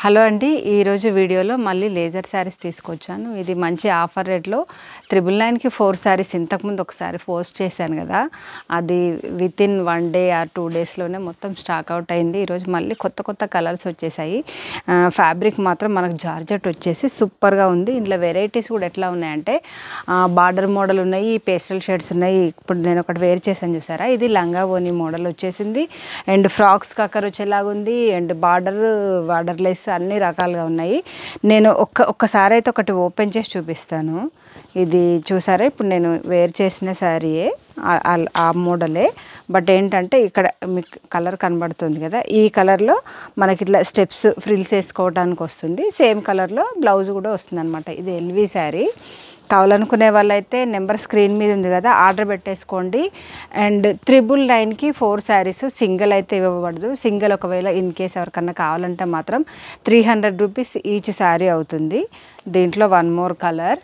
Hello అండి, ఈరోజు వీడియోలో మళ్ళీ లేజర్ శారీస్ తీసుకొచ్చాను. ఇది మంచి ఆఫర్ రేట్లో 999కి 4 శారీస్ ఇంతకుముందు ఒకసారి పోస్ట్ చేశాను కదా, అది వితిన్ 1 డే ఆర్ 2 డేస్లోనే మొత్తం స్టాక్ అవుట్ అయింది. ఈరోజు మళ్ళీ కొత్త కొత్త కలర్స్ వచ్చేసాయి. ఫ్యాబ్రిక్ మాత్రం మనకు జార్జెట్ వచ్చేసి సూపర్గా ఉంది. ఇంట్లో వెరైటీస్ కూడా ఎట్లా ఉన్నాయంటే బార్డర్ మోడల్ ఉన్నాయి, పేస్టల్ షేడ్స్ ఉన్నాయి. ఇప్పుడు నేను ఒకటి వేర్ చేశాను చూసారా, ఇది లంగా ఓని మోడల్ వచ్చేసింది. అండ్ ఫ్రాక్స్ కక్కర్ వచ్చేలాగుంది. అండ్ బార్డర్లెస్ అన్ని రకాలుగా ఉన్నాయి. నేను ఒక్కసారి అయితే ఒకటి ఓపెన్ చేసి చూపిస్తాను. ఇది చూసారా, ఇప్పుడు నేను వేర్ చేసిన శారీయే, ఆ మోడలే. బట్ ఏంటంటే ఇక్కడ మీకు కలర్ కనబడుతుంది కదా, ఈ కలర్లో మనకి ఇట్లా స్టెప్స్ ఫ్రిల్స్ వేసుకోవడానికి వస్తుంది. సేమ్ కలర్లో బ్లౌజ్ కూడా వస్తుంది అనమాట. ఇది ఎల్వి శారీ. కావాలనుకునే వాళ్ళైతే నెంబర్ స్క్రీన్ మీద ఉంది కదా, ఆర్డర్ పెట్టేసుకోండి. అండ్ 999కి 4 శారీస్ సింగిల్ అయితే ఇవ్వబడదు. సింగిల్ ఒకవేళ ఇన్ కేస్ ఎవరికన్నా కావాలంటే మాత్రం 300 రూపీస్ ఈచ్ శారీ అవుతుంది. దీంట్లో 1 మోర్ కలర్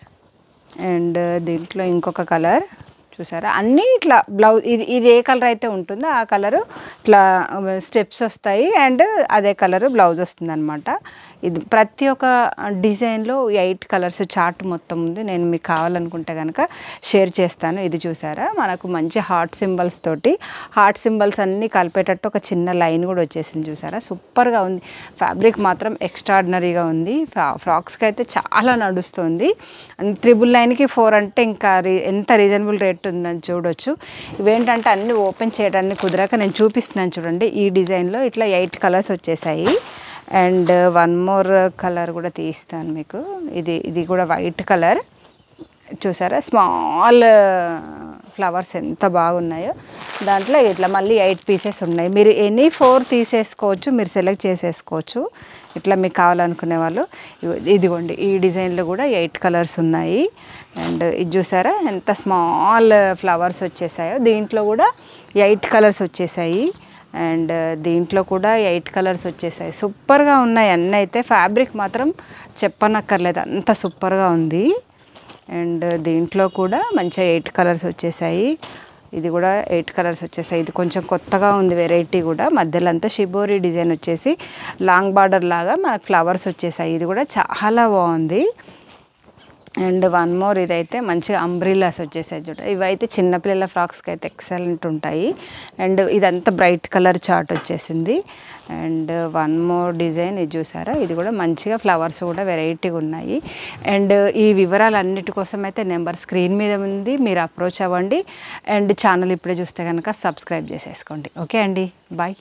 అండ్ దీంట్లో ఇంకొక కలర్ చూసారా. అన్నీ ఇట్లా బ్లౌజ్ ఇది ఏ కలర్ అయితే ఉంటుందో ఆ కలరు ఇట్లా స్టెప్స్ వస్తాయి. అండ్ అదే కలరు బ్లౌజ్ వస్తుంది అనమాట. ఇది ప్రతి ఒక్క డిజైన్లో 8 కలర్స్ చార్ట్ మొత్తం ఉంది. నేను మీకు కావాలనుకుంటే కనుక షేర్ చేస్తాను. ఇది చూసారా, మనకు మంచి హార్ట్ సింబల్స్ తోటి, హార్ట్ సింబల్స్ అన్నీ కలిపేటట్టు ఒక చిన్న లైన్ కూడా వచ్చేసింది చూసారా. సూపర్గా ఉంది. ఫ్యాబ్రిక్ మాత్రం ఎక్స్ట్రాడినరీగా ఉంది. ఫ్రాక్స్కి అయితే చాలా నడుస్తుంది. 999కి 4 అంటే ఇంకా ఎంత రీజనబుల్ రేట్ ఉందని చూడొచ్చు. ఇవేంటంటే అన్నీ ఓపెన్ చేయడానికి కుదరక నేను చూపిస్తున్నాను చూడండి. ఈ డిజైన్లో ఇట్లా 8 కలర్స్ వచ్చేసాయి. అండ్ 1 మోర్ కలర్ కూడా తీస్తాను మీకు. ఇది కూడా వైట్ కలర్ చూసారా. స్మాల్ ఫ్లవర్స్ ఎంత బాగున్నాయో. దాంట్లో ఇట్లా మళ్ళీ 8 పీసెస్ ఉన్నాయి. మీరు ఎనీ 4 తీసేసుకోవచ్చు, మీరు సెలెక్ట్ చేసేసుకోవచ్చు. ఇట్లా మీకు కావాలనుకునే వాళ్ళు ఇదిగోండి, ఈ డిజైన్లో కూడా 8 కలర్స్ ఉన్నాయి. అండ్ ఇది చూసారా ఎంత స్మాల్ ఫ్లవర్స్ వచ్చేసాయో. దీంట్లో కూడా 8 కలర్స్ వచ్చేసాయి. అండ్ దీంట్లో కూడా 8 కలర్స్ వచ్చేసాయి. సూపర్గా ఉన్నాయి అన్నీ. అయితే ఫ్యాబ్రిక్ మాత్రం చెప్పనక్కర్లేదు, అంత సూపర్గా ఉంది. అండ్ దీంట్లో కూడా మంచిగా 8 కలర్స్ వచ్చేసాయి. ఇది కూడా 8 కలర్స్ వచ్చేసాయి. ఇది కొంచెం కొత్తగా ఉంది వెరైటీ కూడా. మధ్యలో అంతా షిబోరి డిజైన్ వచ్చేసి లాంగ్ బార్డర్ లాగా మనకు ఫ్లవర్స్ వచ్చేసాయి. ఇది కూడా చాలా బాగుంది. అండ్ 1 మోర్ ఇదైతే మంచిగా అంబ్రిల్లాస్ వచ్చేసాయి చూడ. ఇవైతే చిన్నపిల్లల ఫ్రాక్స్కి అయితే ఎక్సలెంట్ ఉంటాయి. అండ్ ఇదంతా బ్రైట్ కలర్ చార్ట్ వచ్చేసింది. అండ్ 1 మోర్ డిజైన్ ఇది చూసారా, ఇది కూడా మంచిగా ఫ్లవర్స్ కూడా వెరైటీగా ఉన్నాయి. అండ్ ఈ వివరాలన్నిటి కోసం అయితే నెంబర్ స్క్రీన్ మీద ఉంది, మీరు అప్రోచ్ అవ్వండి. అండ్ ఛానల్ ఇప్పుడే చూస్తే కనుక సబ్స్క్రైబ్ చేసేసుకోండి. ఓకే అండి, బాయ్.